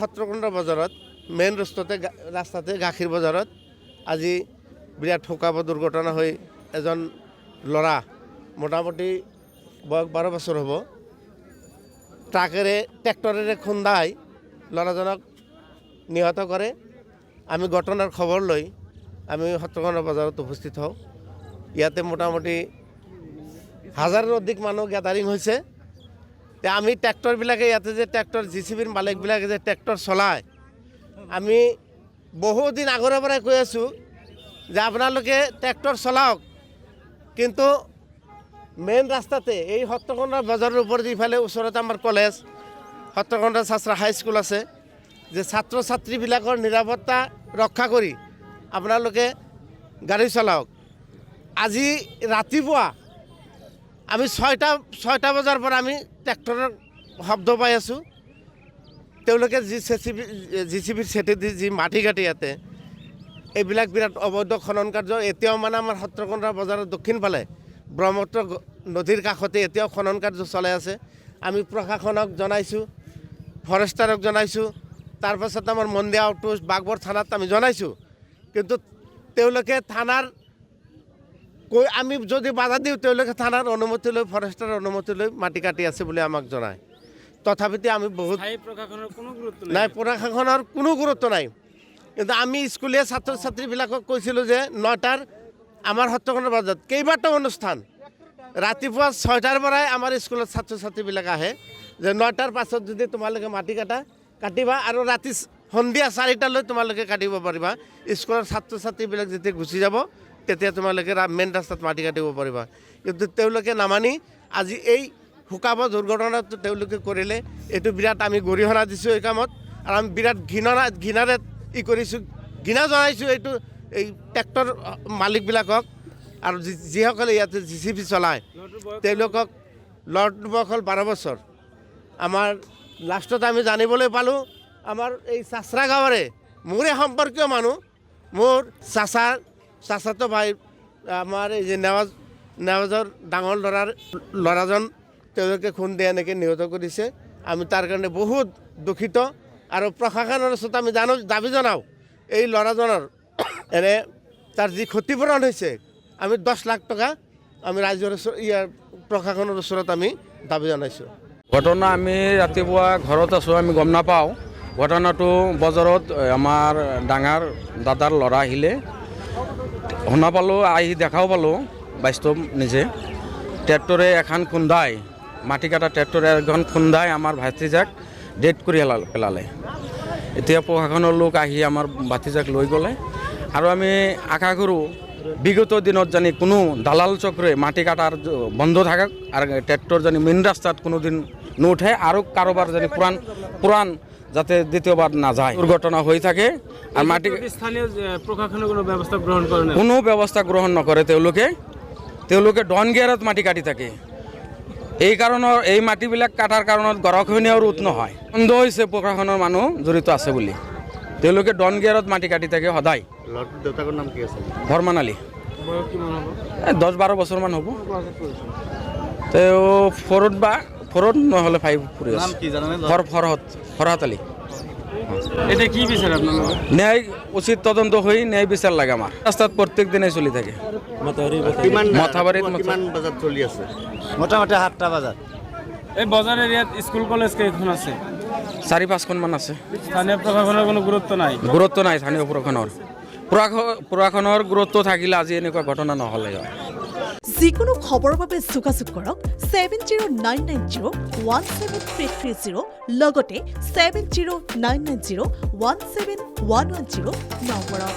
সত্ৰকুণ্ড বজাৰত মেইন ৰাস্তাতে গাখীৰ বজাৰত আজি বিৰাট ঠুকাব দুৰ্ঘটনা হৈ এজন ল'ৰা মোটামুটি বয়স 12 বছৰ হ'ব ট্ৰেক্টৰেৰে খুন্দাই ল'ৰাজনক নিহত কৰে। আমি ঘটনাৰ খবৰ লৈ আমি সত্ৰকুণ্ড বজাৰত উপস্থিত হওঁ। ইয়াতে মোটামুটি হাজাৰৰ অধিক মানুহ গ্যাদাৰিং হৈছে। আমি ট্ৰেক্টৰবিলাকে ইয়াতে যে ট্ৰেক্টৰ জিচিবিৰ মালিকবিলাকে যে ট্ৰেক্টৰ চলায়, আমি বহুদিন আগৰে পৰাই কৈ আছোঁ যে আপোনালোকে ট্ৰেক্টৰ চলাওক, কিন্তু মেইন ৰাস্তাতে এই সত্ৰকুণ্ড বজাৰৰ ওপৰত ইফালে ওচৰতে আমাৰ কলেজ সত্ৰকুণ্ড চাচৰা হাইস্কুল আছে, যে ছাত্ৰ ছাত্ৰীবিলাকৰ নিৰাপত্তা ৰক্ষা কৰি আপোনালোকে গাড়ী চলাওক। আজি ৰাতিপুৱা আমি ছয়টা বজাৰ পৰা আমি ট্ৰেক্টৰৰ শব্দ পাই আছোঁ। তেওঁলোকে জিচিবিৰ চেটেদি যি মাটি কাটি ইয়াতে এইবিলাক বিৰাট অবৈধ খনন কাৰ্য এতিয়াও মানে আমাৰ সত্ৰকুণ্ড বজাৰৰ দক্ষিণ ফালে ব্ৰহ্মপুত্ৰ নদীৰ কাষতে এতিয়াও খনন কাৰ্য চলাই আছে। আমি প্ৰশাসনক জনাইছোঁ, ফৰেষ্টাৰক জনাইছোঁ, তাৰপাছত আমাৰ মন্দিয়া আউটপোষ্ট বাগবৰ থানাত আমি জনাইছোঁ, কিন্তু তেওঁলোকে থানাৰ আমি যদি বাধা দিওঁ তেওঁলোকে থানাৰ অনুমতি লৈ ফৰেষ্টাৰৰ অনুমতি লৈ মাটি কাটি আছে বুলি আমাক জনায়। তথাপিতো আমি বহুত প্ৰশাসনৰ কোনো গুৰুত্ব নাই। কিন্তু আমি স্কুলীয়া ছাত্ৰ ছাত্ৰীবিলাকক কৈছিলোঁ যে 9টাৰ আমাৰ সত্ৰকুণ্ড বজাৰত কেইবাটাও অনুষ্ঠান ৰাতিপুৱা 6টাৰ পৰাই আমাৰ স্কুলত ছাত্ৰ ছাত্ৰীবিলাক আহে যে 9টাৰ পাছত যদি তোমালোকে মাটি কাটিবা আৰু ৰাতি সন্ধিয়া 4টালৈ তোমালোকে কাটিব পাৰিবা। স্কুলৰ ছাত্ৰ ছাত্ৰীবিলাক যেতিয়া গুচি যাব তেতিয়া তোমালোকে মেইন ৰাস্তাত মাটি কাটিব পাৰিবা। কিন্তু তেওঁলোকে নামানি আজি এই ঠুকাব দুৰ্ঘটনাটো তেওঁলোকে কৰিলে। এইটো বিৰাট আমি গৰিহণা দিছোঁ এই কামত, আৰু আমি বিৰাট ঘৃণাৰে কৰিছোঁ, ঘৃণা জনাইছোঁ এইটো এই ট্ৰেক্টৰ মালিকবিলাকক আৰু যিসকলে ইয়াতে জিচিবি চলায় তেওঁলোকক। ল'ৰাটোৰ বয়স হ'ল 12 বছৰ। আমাৰ লাষ্টত আমি জানিবলৈ পালোঁ আমাৰ এই চাচৰা গাঁৱৰে মোৰে সম্পৰ্কীয় মানুহ, মোৰ চাচাতো ভাই আমাৰ এই যে নেৱাজৰ ডাঙৰ ল'ৰাজন তেওঁলোকে খুন্দি এনেকৈ নিহত কৰিছে। আমি তাৰ কাৰণে বহুত দুখিত, আৰু প্ৰশাসনৰ ওচৰত আমি দাবী জনাওঁ এই ল'ৰাজনৰ তাৰ যি ক্ষতিপূৰণ হৈছে আমি 10 লাখ টকা আমি ৰাইজৰ প্ৰশাসনৰ ওচৰত আমি দাবী জনাইছোঁ। ঘটনা আমি ৰাতিপুৱা ঘৰত আছোঁ, আমি গম নাপাওঁ। ঘটনাটো বজাৰত আমাৰ ডাঙৰ দাদাৰ ল'ৰা আহিলে, শুনা পালোঁ, আহি দেখাও পালোঁ বাস্তৱ নিজে। ট্ৰেক্টৰে এখন খুন্দাই মাটি কাটা ট্ৰেক্টৰে এখন খুন্দাই আমাৰ ভাতিজাক ডেড কৰি পেলালে। এতিয়া প্ৰশাসনৰ লোক আহি আমাৰ ভাতিজাক লৈ গ'লে, আৰু আমি আশা কৰোঁ বিগত দিনত জানি কোনো দালাল চক্ৰে মাটি কাটাৰ বন্ধ থাকক, আৰু ট্ৰেক্টৰ জানি মেইন ৰাস্তাত কোনোদিন নুঠে, আৰু কাৰোবাৰ জানি পুৰাণ যাতে দ্বিতীয়বাৰ নাযায় দুৰ্ঘটনা হৈ থাকে। আৰু মাটি স্থানীয় প্ৰশাসনে কোনো ব্যৱস্থা গ্ৰহণ কৰে না? কোনো ব্যৱস্থা গ্ৰহণ নকৰে। তেওঁলোকে ডন গিয়াৰত মাটি কাটি থাকে। এই কাৰণৰ এই মাটিবিলাক কাটাৰ কাৰণত গৰাখহনীয়াও ৰোধ নহয়। সন্দেহ হৈছে প্ৰশাসনৰ মানুহ জড়িত আছে বুলি। তেওঁলোকে ডন গিয়াৰত মাটি কাটি থাকে সদায়। ল'ৰাটোৰ দেউতাকৰ নাম কি আছিল? ভৰমান আলী। বয়স কিমান হ'ব? 10-12 বছৰমান হ'ব। তেওঁ ফৰত নহ'লে 5 পঢ়ি নাম আছে। কি জানেনে? ফৰহাত আলী। এতিয়া কি বিচাৰে আপোনালোকে? ন্যায় উচিত তদন্ত হৈ ন্যায় বিচাৰ লাগে। আমাৰ ৰাস্তাত প্ৰত্যেক দিনাই চলি থাকে। কিমান বজাত চলি আছে? মোটামুটি 7টা বজাত। এই বজাৰ এৰিয়াত স্কুল কলেজ কেইখন আছে? 4-5খনমান আছে। স্থানীয় প্ৰশাসনৰ কোনো গুৰুত্ব নাই? গুৰুত্ব নাই স্থানীয় প্ৰশাসনৰ গুৰুত্ব থাকিলে আজি এনেকুৱা ঘটনা নহ'লে হয়। যিকোনো খবৰৰ বাবে যোগাযোগ কৰক 7099017330 লগতে 7099017110 নম্বৰত।